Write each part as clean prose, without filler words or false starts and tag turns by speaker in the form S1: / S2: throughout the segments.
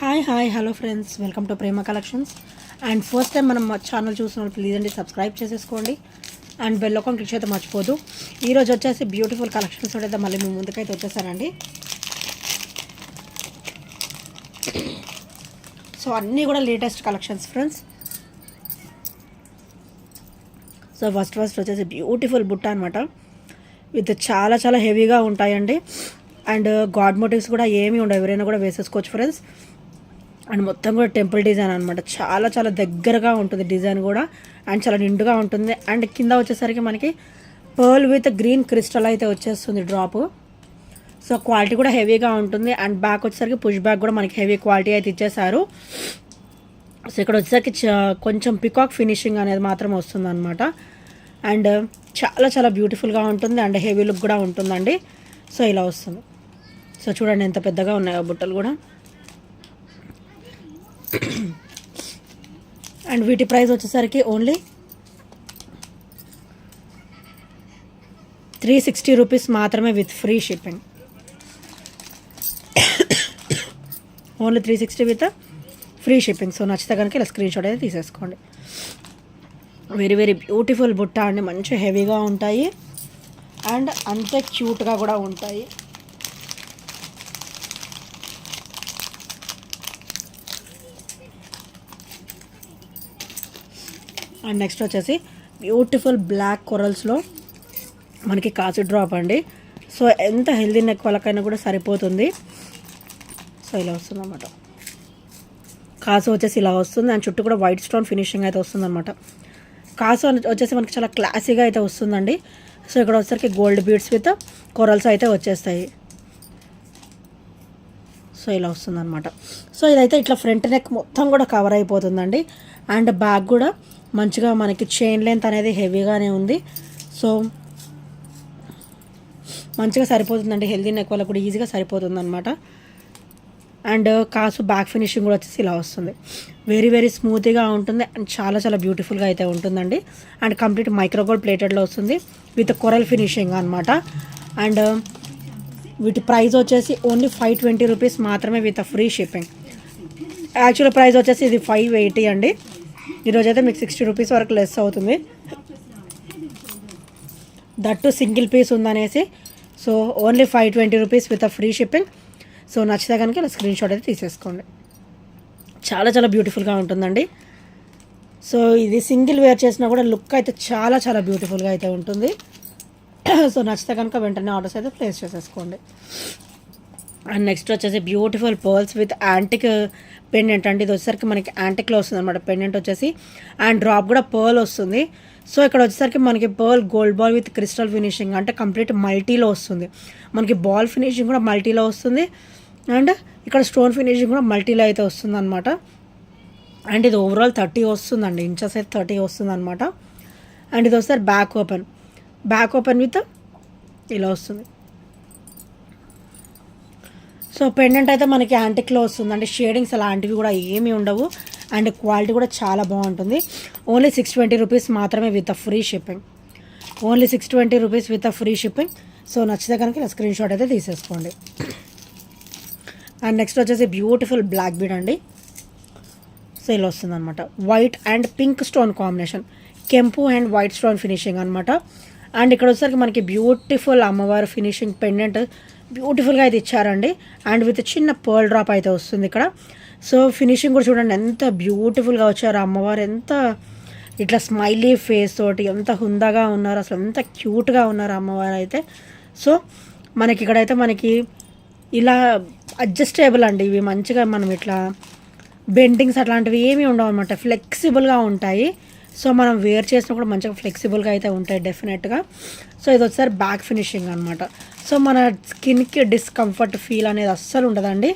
S1: Hi hello friends, welcome to Prema collections. And first time మనం మా channel చూసిన please అండి సబ్స్క్రైబ్ చేసేసుకోండి అండ్ బెల్ ఐకాన్ క్లిక్ అయితే మర్చిపోదు. ఈరోజు వచ్చేసి బ్యూటిఫుల్ కలెక్షన్స్ అయితే మళ్ళీ మీ ముందుకైతే వచ్చేసానండి. సో అన్నీ కూడా latest collections friends. So first వచ్చేసి బ్యూటిఫుల్ బుట్ట అనమాట. విత్ చాలా చాలా హెవీగా ఉంటాయండి. అండ్ గాడ్ మోటివ్స్ కూడా ఏమీ ఉండవు, ఎవరైనా కూడా వేసేసుకోవచ్చు ఫ్రెండ్స్. అండ్ మొత్తం కూడా టెంపుల్ డిజైన్ అనమాట. చాలా చాలా దగ్గరగా ఉంటుంది డిజైన్ కూడా, అండ్ చాలా నిండుగా ఉంటుంది. అండ్ కింద వచ్చేసరికి మనకి పర్ల్ విత్ గ్రీన్ క్రిస్టల్ అయితే వచ్చేస్తుంది డ్రాప్. సో క్వాలిటీ కూడా హెవీగా ఉంటుంది. అండ్ బ్యాక్ వచ్చేసరికి పుష్ బ్యాక్ కూడా మనకి హెవీ క్వాలిటీ అయితే ఇచ్చేసారు. సో ఇక్కడ వచ్చేసరికి కొంచెం పికాక్ ఫినిషింగ్ అనేది మాత్రం వస్తుంది అనమాట. అండ్ చాలా చాలా బ్యూటిఫుల్గా ఉంటుంది అండ్ హెవీ లుక్ కూడా ఉంటుందండి. సో ఇలా వస్తుంది. సో చూడండి ఎంత పెద్దగా ఉన్నాయో బుట్టలు కూడా. అండ్ వీటి ప్రైస్ వచ్చేసరికి ఓన్లీ 360 రూపీస్ మాత్రమే with free shipping. Only 360 with free shipping. So నచ్చితే కనుక ఇలా స్క్రీన్ షాట్ అయితే తీసేసుకోండి. వెరీ వెరీ బ్యూటిఫుల్ బుట్ట అండి. మంచి హెవీగా ఉంటాయి అండ్ అంతే క్యూట్గా కూడా ఉంటాయి. అండ్ నెక్స్ట్ వచ్చేసి బ్యూటిఫుల్ బ్లాక్ కొరల్స్లో మనకి కాసు డ్రాప్ అండి. సో ఎంత హెల్దీ నెక్ వాళ్ళకైనా కూడా సరిపోతుంది. సో ఇలా వస్తుంది అన్నమాట. కాసు వచ్చేసి ఇలా వస్తుంది అండ్ చుట్టూ కూడా వైట్ స్టోన్ ఫినిషింగ్ అయితే వస్తుంది అనమాట. కాసు వచ్చేసి మనకి చాలా క్లాసీగా అయితే వస్తుందండి. సో ఇక్కడ వచ్చేసరికి గోల్డ్ బీడ్స్ విత్ కొరల్స్ అయితే వచ్చేస్తాయి. సో ఇలా వస్తుందన్నమాట. సో ఇదైతే ఇట్లా ఫ్రంట్ నెక్ మొత్తం కూడా కవర్ అయిపోతుందండి. అండ్ బ్యాక్ కూడా మంచిగా మనకి చైన్ లెంత్ అనేది హెవీగానే ఉంది. సో మంచిగా సరిపోతుందండి. హెల్దీ నెక్ వల్ల కూడా ఈజీగా సరిపోతుంది అనమాట. అండ్ కాసు బ్యాక్ ఫినిషింగ్ కూడా వచ్చేసి ఇలా వస్తుంది. వెరీ వెరీ స్మూత్గా ఉంటుంది అండ్ చాలా చాలా బ్యూటిఫుల్గా అయితే ఉంటుందండి. అండ్ కంప్లీట్ మైక్రోగోల్డ్ ప్లేటెడ్లో వస్తుంది విత్ కొరల్ ఫినిషింగ్ అనమాట. అండ్ వీటి ప్రైస్ వచ్చేసి ఓన్లీ 520 రూపీస్ మాత్రమే with free shipping. Actual price వచ్చేసి ఇది 580 అండి. ఈరోజైతే మీకు 60 రూపీస్ వరకు లెస్ అవుతుంది. దట్టు సింగిల్ పీస్ ఉందనేసి. So only 520 rupees with free shipping. So నచ్చితే కనుక ఇలా స్క్రీన్ షాట్ అయితే తీసేసుకోండి. చాలా చాలా బ్యూటిఫుల్గా ఉంటుందండి. సో ఇది సింగిల్ వేర్ చేసినా కూడా లుక్ అయితే చాలా చాలా బ్యూటిఫుల్గా అయితే ఉంటుంది. సో నచ్చితే కనుక వెంటనే ఆర్డర్స్ అయితే ప్లేస్ చేసేసుకోండి. అండ్ నెక్స్ట్ వచ్చేసి beautiful pearls with antique pendant అండి. ఇది వచ్చేసరికి మనకి యాంటిక్లో వస్తుంది అనమాట పెండెంట్ వచ్చేసి. అండ్ డ్రాప్ కూడా పర్ల్ వస్తుంది. సో ఇక్కడ వచ్చేసరికి మనకి pearl gold ball with crystal finishing అంటే కంప్లీట్ మల్టీలో వస్తుంది. మనకి బాల్ ఫినిషింగ్ కూడా మల్టీలో వస్తుంది. అండ్ ఇక్కడ స్టోన్ ఫినిషింగ్ కూడా మల్టీలో అయితే వస్తుంది అనమాట. అండ్ ఇది ఓవరాల్ 30 వస్తుందండి, ఇంచెస్ అయితే 30 వస్తుంది అనమాట. అండ్ ఇది వస్తారు బ్యాక్ ఓపెన్ విత్ ఇలా వస్తుంది. సో పెండెంట్ అయితే మనకి యాంటిక్లో వస్తుంది అంటే షేడింగ్స్ అలాంటివి కూడా ఏమీ ఉండవు. అండ్ క్వాలిటీ కూడా చాలా బాగుంటుంది. ఓన్లీ 620 రూపీస్ మాత్రమే with free shipping. Only 620 rupees with free shipping. So నచ్చితే కనుక ఇలా స్క్రీన్ షాట్ అయితే తీసేసుకోండి. అండ్ నెక్స్ట్ వచ్చేసి బ్యూటిఫుల్ బ్లాక్ బీడ్ అండి. సో ఇలా వస్తుంది అనమాట. White and pink stone combination, కెంపు అండ్ వైట్ స్టోన్ ఫినిషింగ్ అనమాట. అండ్ ఇక్కడ వచ్చేసరికి మనకి బ్యూటిఫుల్ అమ్మవారు ఫినిషింగ్ పెండెంట్ బ్యూటిఫుల్గా అయితే ఇచ్చారండి. అండ్ విత్ చిన్న పర్ల్ డ్రాప్ అయితే వస్తుంది ఇక్కడ. సో ఫినిషింగ్ కూడా చూడండి ఎంత బ్యూటిఫుల్గా వచ్చారు. అమ్మవారు ఎంత ఇట్లా స్మైలీ ఫేస్ తోటి ఎంత హుందాగా ఉన్నారు, అసలు ఎంత క్యూట్గా ఉన్నారు అమ్మవారు అయితే. సో మనకి ఇక్కడైతే మనకి ఇలా అడ్జస్టేబుల్ అండి. ఇవి మంచిగా మనం ఇట్లా బెండింగ్స్ అట్లాంటివి ఏమీ ఉండవు అనమాట, ఫ్లెక్సిబుల్గా ఉంటాయి. సో మనం వేర్ చేసినా కూడా మంచిగా ఫ్లెక్సిబుల్గా అయితే ఉంటాయి డెఫినెట్గా. సో ఇది వచ్చేసరి బ్యాక్ ఫినిషింగ్ అనమాట. సో మన స్కిన్కి డిస్కంఫర్ట్ ఫీల్ అనేది అస్సలు ఉండదండి.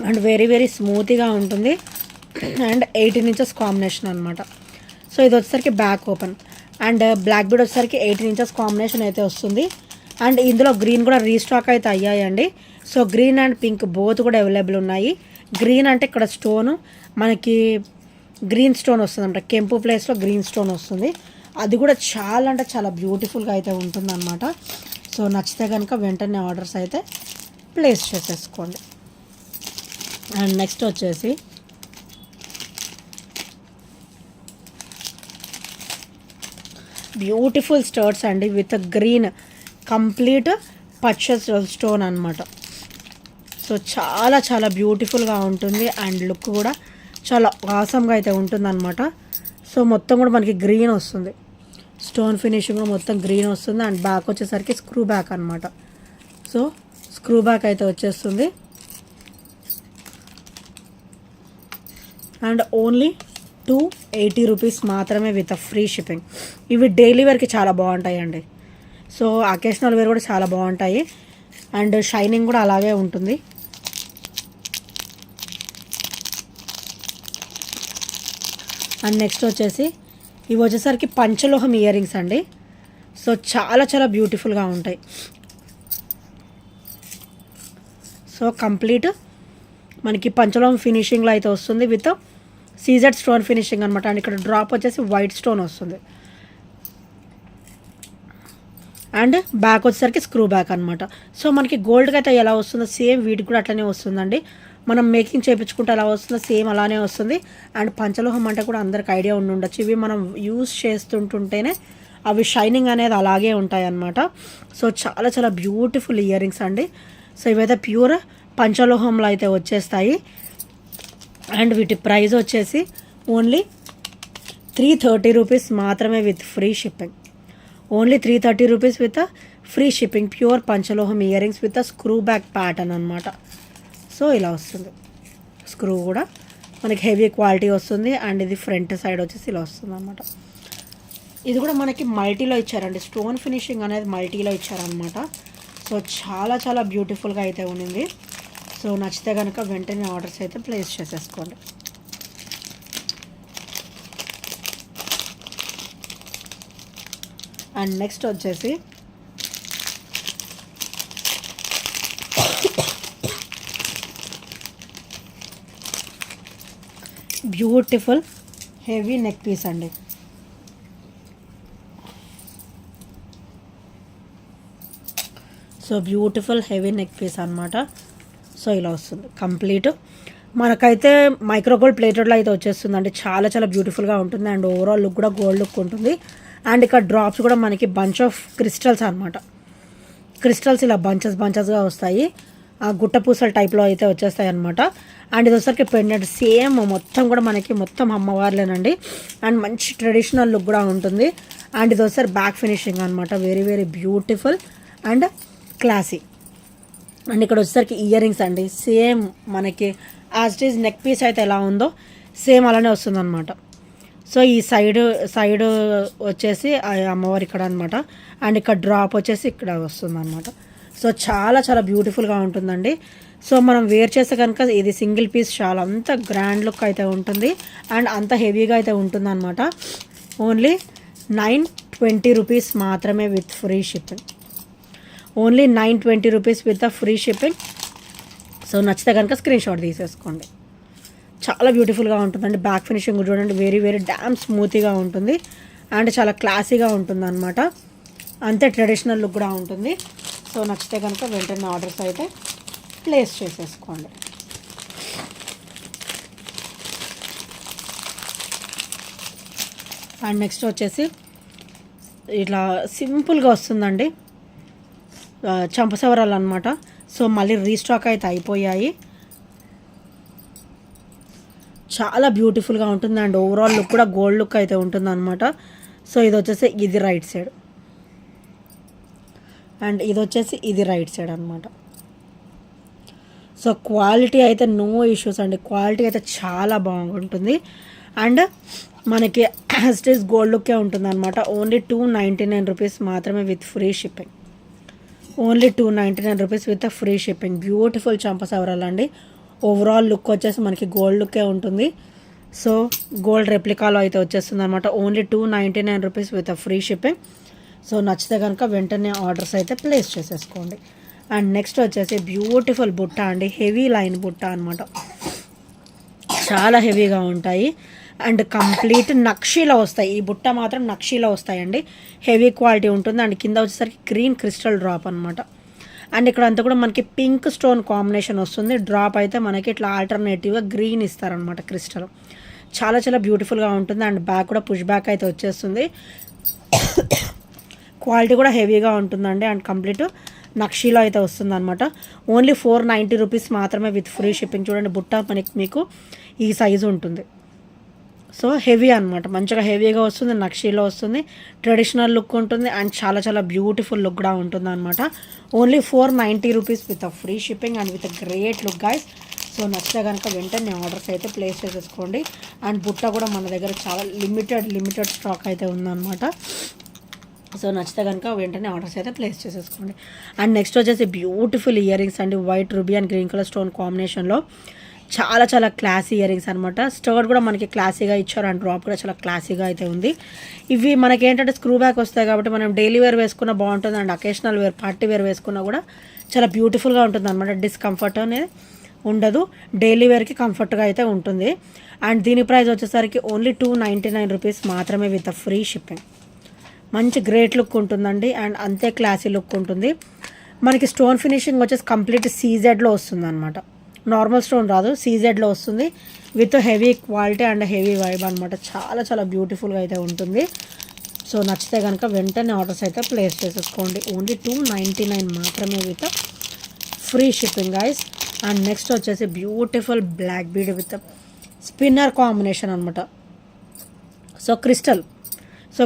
S1: అండ్ వెరీ వెరీ స్మూత్గా ఉంటుంది. అండ్ 18 ఇంచెస్ కాంబినేషన్ అనమాట. సో ఇది వచ్చేసరికి back open. And black bead వచ్చేసరికి 18 ఇంచెస్ కాంబినేషన్ అయితే వస్తుంది. అండ్ ఇందులో గ్రీన్ కూడా రీస్టాక్ అయితే అయ్యాయండి. So green and pink both కూడా అవైలబుల్ ఉన్నాయి. గ్రీన్ అంటే ఇక్కడ స్టోను మనకి గ్రీన్ స్టోన్ వస్తుంది అనమాట, కెంపు ప్లేస్లో గ్రీన్ స్టోన్ వస్తుంది. అది కూడా చాలా అంటే చాలా బ్యూటిఫుల్గా అయితే ఉంటుంది అనమాట. సో నచ్చితే కనుక వెంటనే ఆర్డర్స్ అయితే ప్లేస్ చేసేసుకోండి. అండ్ నెక్స్ట్ వచ్చేసి బ్యూటిఫుల్ స్టర్ట్స్ అండి విత్ గ్రీన్ కంప్లీట్ పచ్చ స్టోన్ అనమాట. సో చాలా చాలా బ్యూటిఫుల్గా ఉంటుంది అండ్ లుక్ కూడా చాలా ఆసమ్గా అయితే ఉంటుందన్నమాట. సో మొత్తం కూడా మనకి గ్రీన్ వస్తుంది, స్టోన్ ఫినిషింగ్ కూడా మొత్తం గ్రీన్ వస్తుంది. అండ్ బ్యాక్ వచ్చేసరికి స్క్రూ బ్యాక్ అనమాట. సో స్క్రూ బ్యాక్ అయితే వచ్చేస్తుంది. అండ్ ఓన్లీ 280 రూపీస్ మాత్రమే విత్ ఫ్రీ షిప్పింగ్. ఇవి డైలీ వేర్కి చాలా బాగుంటాయి అండి. సో అకేషనల్ వేర్ కూడా చాలా బాగుంటాయి అండ్ షైనింగ్ కూడా అలాగే ఉంటుంది. అండ్ నెక్స్ట్ వచ్చేసి ఇవి వచ్చేసరికి పంచలోహం ఇయర్ రింగ్స్ అండి. సో చాలా చాలా బ్యూటిఫుల్గా ఉంటాయి. సో కంప్లీట్ మనకి పంచలోహం ఫినిషింగ్లో అయితే వస్తుంది విత్ సీజెడ్ స్టోన్ ఫినిషింగ్ అనమాట. అండ్ ఇక్కడ డ్రాప్ వచ్చేసి వైట్ స్టోన్ వస్తుంది. అండ్ బ్యాక్ వచ్చేసరికి స్క్రూ బ్యాక్ అనమాట. సో మనకి గోల్డ్కి అయితే ఎలా వస్తుందో సేమ్ వీటికి కూడా అట్లనే వస్తుందండి. మనం మేకింగ్ చేయించుకుంటే ఎలా వస్తుందో సేమ్ అలానే వస్తుంది. అండ్ పంచలోహం అంటే కూడా అందరికి ఐడియా ఉండి ఉండొచ్చు. ఇవి మనం యూస్ చేస్తుంటుంటేనే అవి షైనింగ్ అనేది అలాగే ఉంటాయి అన్నమాట. సో చాలా చాలా బ్యూటిఫుల్ ఇయర్ రింగ్స్ అండి. సో ఇవైతే ప్యూర్ పంచలోహంలో అయితే వచ్చేస్తాయి. అండ్ వీటి ప్రైస్ వచ్చేసి ఓన్లీ 330 రూపీస్ మాత్రమే with free shipping. Only 330 rupees with free shipping. Pure పంచలోహం earrings with screw back pattern అనమాట. సో ఇలా వస్తుంది. స్క్రూ కూడా మనకి హెవీ క్వాలిటీ వస్తుంది. అండ్ ఇది ఫ్రంట్ సైడ్ వచ్చేసి ఇలా వస్తుంది అనమాట. ఇది కూడా మనకి మల్టీలో ఇచ్చారండి. స్టోన్ ఫినిషింగ్ అనేది మల్టీలో ఇచ్చారనమాట. సో చాలా చాలా బ్యూటిఫుల్గా అయితే ఉంది. సో నచ్చితే కనుక వెంటనే ఆర్డర్స్ అయితే ప్లేస్ చేసేసుకోండి. అండ్ నెక్స్ట్ వచ్చేసి బ్యూటిఫుల్ హెవీ నెక్ పీస్ అండి. So beautiful heavy neck piece అనమాట. సో ఇలా వస్తుంది కంప్లీట్. మనకైతే మైక్రోగోల్డ్ ప్లేటెడ్లో అయితే వచ్చేస్తుందండి. చాలా చాలా బ్యూటిఫుల్గా ఉంటుంది అండ్ ఓవరాల్ లుక్ కూడా గోల్డ్ లుక్ ఉంటుంది. అండ్ ఇక్కడ డ్రాప్స్ కూడా మనకి బంచ్ ఆఫ్ క్రిస్టల్స్ అనమాట. క్రిస్టల్స్ ఇలా బంచెస్గా వస్తాయి. ఆ గుట్ట పూసల టైప్లో అయితే వచ్చేస్తాయి అనమాట. అండ్ ఇది వచ్చరికి పెండెంట్ సేమ్ మొత్తం కూడా మనకి మొత్తం అమ్మవార్లేనండి. అండ్ మంచి ట్రెడిషనల్ లుక్ కూడా ఉంటుంది. అండ్ ఇది వచ్చేసరి బ్యాక్ ఫినిషింగ్ అనమాట. Very very beautiful and classy. And ఇక్కడ వచ్చేసరికి ఇయర్ రింగ్స్ అండి. సేమ్ మనకి as it is neck piece అయితే ఎలా ఉందో సేమ్ అలానే వస్తుంది అనమాట. సో ఈ సైడ్ వచ్చేసి అమ్మవారు ఇక్కడ అనమాట. అండ్ ఇక్కడ డ్రాప్ వచ్చేసి ఇక్కడ వస్తుంది అనమాట. సో చాలా చాలా బ్యూటిఫుల్గా ఉంటుందండి. సో మనం వేర్ చేస్తే కనుక ఇది సింగిల్ పీస్ చాలా అంత గ్రాండ్ లుక్ అయితే ఉంటుంది అండ్ అంత హెవీగా అయితే ఉంటుంది అనమాట. ఓన్లీ 920 రూపీస్ మాత్రమే with free shipping. Only 920 rupees with free shipping. So నచ్చితే కనుక స్క్రీన్ షాట్ తీసేసుకోండి. చాలా బ్యూటిఫుల్గా ఉంటుందండి. బ్యాక్ ఫినిషింగ్ చూడండి వెరీ వెరీ డ్యామ్ స్మూత్గా ఉంటుంది అండ్ చాలా క్లాసీగా ఉంటుంది అనమాట. అంతే ట్రెడిషనల్ లుక్ కూడా ఉంటుంది. సో నచ్చితే కనుక వెంటనే ఆర్డర్స్ అయితే ప్లేస్ చేసేసుకోండి. అండ్ నెక్స్ట్ వచ్చేసి ఇట్లా సింపుల్గా వస్తుందండి చంపసవరాలు అనమాట. సో మళ్ళీ రీస్టాక్ అయితే అయిపోయాయి. చాలా బ్యూటిఫుల్గా ఉంటుంది అండ్ ఓవరాల్ లుక్ కూడా గోల్డ్ లుక్ అయితే ఉంటుంది అనమాట. సో ఇది వచ్చేసి ఇది రైట్ సైడ్ అండ్ ఇది వచ్చేసి ఇది రైట్ సైడ్ అనమాట. సో క్వాలిటీ అయితే నో ఇష్యూస్ అండి. క్వాలిటీ అయితే చాలా బాగుంటుంది అండ్ మనకి స్టిచ్ గోల్డ్ లుక్కే ఉంటుంది అనమాట. ఓన్లీ 299 రూపీస్ మాత్రమే with free shipping. Only 299 rupees with free shipping. Beautiful చంపసవరాలు అండి. ఓవరాల్ లుక్ వచ్చేసి మనకి గోల్డ్ లుక్కే ఉంటుంది. సో గోల్డ్ రెప్లికాలో అయితే వచ్చేస్తుంది అనమాట. Only 299 rupees with free shipping. So నచ్చితే కనుక వెంటనే ఆర్డర్స్ అయితే ప్లేస్ చేసేసుకోండి. అండ్ నెక్స్ట్ వచ్చేసి బ్యూటిఫుల్ బుట్ట అండి. హెవీ లైన్ బుట్ట అనమాట. చాలా హెవీగా ఉంటాయి అండ్ కంప్లీట్ నక్షీలో వస్తాయి. ఈ బుట్ట మాత్రం నక్షీలో వస్తాయండి. హెవీ క్వాలిటీ ఉంటుంది అండ్ కింద వచ్చేసరికి గ్రీన్ క్రిస్టల్ డ్రాప్ అనమాట. అండ్ ఇక్కడ అంతా కూడా మనకి పింక్ స్టోన్ కాంబినేషన్ వస్తుంది. డ్రాప్ అయితే మనకి ఇట్లా ఆల్టర్నేటివ్గా గ్రీన్ ఇస్తారనమాట క్రిస్టల్. చాలా చాలా బ్యూటిఫుల్గా ఉంటుంది. అండ్ బ్యాక్ కూడా పుష్ బ్యాక్ అయితే వచ్చేస్తుంది. క్వాలిటీ కూడా హెవీగా ఉంటుందండి. అండ్ కంప్లీట్ నక్షీలో అయితే వస్తుంది అనమాట. ఓన్లీ 490 రూపీస్ మాత్రమే విత్ ఫ్రీ షిప్పింగ్. చూడండి బుట్ట మీకు ఈ సైజు ఉంటుంది. సో హెవీ అనమాట, మంచిగా హెవీగా వస్తుంది, నక్షీలో వస్తుంది, ట్రెడిషనల్ లుక్ ఉంటుంది అండ్ చాలా చాలా బ్యూటిఫుల్ లుక్ కూడా ఉంటుంది అనమాట. Only 490 rupees with free shipping and with great look guys. So నచ్చితే కనుక వెంటనే ఆర్డర్స్ అయితే ప్లేస్ చేసేసుకోండి. అండ్ బుట్ట కూడా మన దగ్గర చాలా లిమిటెడ్ స్టాక్ అయితే ఉందన్నమాట. సో నచ్చితే కనుక వెంటనే ఆర్డర్స్ అయితే ప్లేస్ చేసేసుకోండి. అండ్ నెక్స్ట్ వచ్చేసి బ్యూటిఫుల్ ఇయర్ రింగ్స్ అండి. White ruby and green colour stone కాంబినేషన్లో చాలా చాలా క్లాసీ ఇయర్ రింగ్స్ అనమాట. స్టర్ట్ కూడా మనకి క్లాసీగా ఇచ్చారు అండ్ డ్రాప్ కూడా చాలా క్లాసీగా అయితే ఉంది. ఇవి మనకి ఏంటంటే స్క్రూ బ్యాక్ వస్తాయి కాబట్టి మనం డైలీ వేర్ వేసుకున్న బాగుంటుంది and occasional wear party wear వేసుకున్నా కూడా చాలా బ్యూటిఫుల్గా ఉంటుంది అనమాట. డిస్కంఫర్ట్ అనేది ఉండదు, డైలీ వేర్కి కంఫర్ట్గా అయితే ఉంటుంది. అండ్ దీని ప్రైస్ వచ్చేసరికి ఓన్లీ 299 రూపీస్ మాత్రమే విత్ ఫ్రీ షిప్పింగ్. మంచి గ్రేట్ లుక్ ఉంటుందండి అండ్ అంతే క్లాసీ లుక్ ఉంటుంది. మనకి స్టోన్ ఫినిషింగ్ వచ్చేసి కంప్లీట్ సీజెడ్లో వస్తుంది అనమాట. నార్మల్ స్టోన్ రాదు, సీజెడ్లో వస్తుంది with heavy quality and heavy vibe అనమాట. చాలా చాలా బ్యూటిఫుల్గా అయితే ఉంటుంది. సో నచ్చితే కనుక వెంటనే ఆర్డర్స్ అయితే ప్లేస్ చేసేసుకోండి. ఓన్లీ 299 మాత్రమే with free shipping guys. And next వచ్చేసి beautiful black bead with spinner combination అనమాట. సో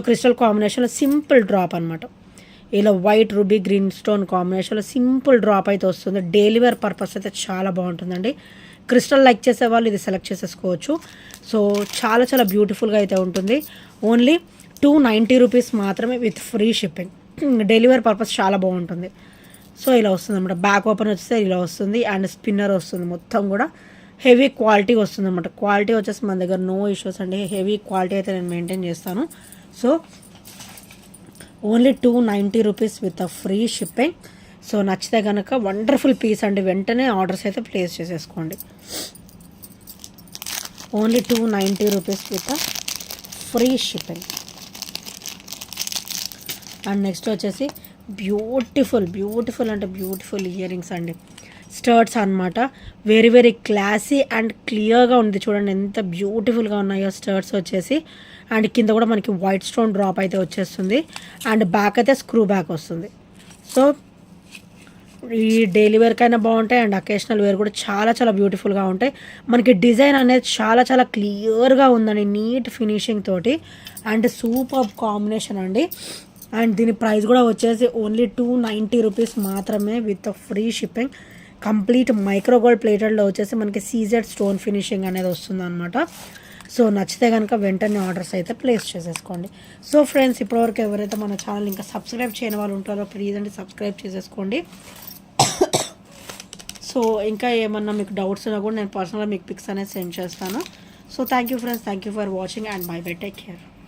S1: క్రిస్టల్ కాంబినేషన్లో సింపుల్ డ్రాప్ అనమాట. ఇలా వైట్ రూబీ గ్రీన్ స్టోన్ కాంబినేషన్లో సింపుల్ డ్రాప్ అయితే వస్తుంది. డైలీ వేర్ పర్పస్ అయితే చాలా బాగుంటుందండి. క్రిస్టల్ లైక్ చేసే వాళ్ళు ఇది సెలెక్ట్ చేసేసుకోవచ్చు. సో చాలా చాలా బ్యూటిఫుల్గా అయితే ఉంటుంది. ఓన్లీ 290 రూపీస్ మాత్రమే with free shipping. Daily wear purpose చాలా బాగుంటుంది. సో ఇలా వస్తుంది అనమాట. బ్యాక్ ఓపెన్ వస్తే ఇలా వస్తుంది అండ్ స్పిన్నర్ వస్తుంది. మొత్తం కూడా హెవీ క్వాలిటీ వస్తుంది అనమాట. క్వాలిటీ వచ్చేసి మన దగ్గర నో ఇష్యూస్ అండి. హెవీ క్వాలిటీ అయితే నేను మెయింటైన్ చేస్తాను. So only 290 rupees with free shipping. So నచ్చితే కనుక వండర్ఫుల్ పీస్ అండి, వెంటనే ఆర్డర్స్ అయితే ప్లేస్ చేసేసుకోండి. Only 290 rupees with free shipping. And next వచ్చేసి బ్యూటిఫుల్ అంటే బ్యూటిఫుల్ ఇయర్ రింగ్స్ అండి. స్టర్ట్స్ అనమాట. వెరీ వెరీ క్లాసీ అండ్ క్లియర్గా ఉంది. చూడండి ఎంత బ్యూటిఫుల్గా ఉన్నాయో స్టర్ట్స్ వచ్చేసి. అండ్ కింద కూడా మనకి వైట్ స్టోన్ డ్రాప్ అయితే వచ్చేస్తుంది అండ్ బ్యాక్ అయితే స్క్రూ బ్యాక్ వస్తుంది. సో ఈ డైలీ వేర్కైనా బాగుంటాయి అండ్ అకేషనల్ వేర్ కూడా చాలా చాలా బ్యూటిఫుల్గా ఉంటాయి. మనకి డిజైన్ అనేది చాలా చాలా క్లియర్గా ఉందండి, నీట్ ఫినిషింగ్ తోటి అండ్ సూపర్ కాంబినేషన్ అండి. అండ్ దీని ప్రైస్ కూడా వచ్చేసి ఓన్లీ 290 రూపీస్ మాత్రమే with free shipping. Complete micro gold ప్లేటెడ్లో వచ్చేసి మనకి సీజెడ్ స్టోన్ ఫినిషింగ్ అనేది వస్తుంది అనమాట. సో నచ్చితే కనుక వెంటనే ఆర్డర్స్ అయితే ప్లేస్ చేసేసుకోండి. సో ఫ్రెండ్స్, ఇప్పటివరకు ఎవరైతే మన ఛానల్ ఇంకా సబ్స్క్రైబ్ చేయని వాళ్ళు ఉంటారో ప్లీజ్ అండి సబ్స్క్రైబ్ చేసేసుకోండి. సో ఇంకా ఏమన్నా మీకు డౌట్స్ ఉన్నా కూడా నేను పర్సనల్గా మీకు పిక్స్ అనేది సెండ్ చేస్తాను. So thank you friends, thank you for watching and by by, take care.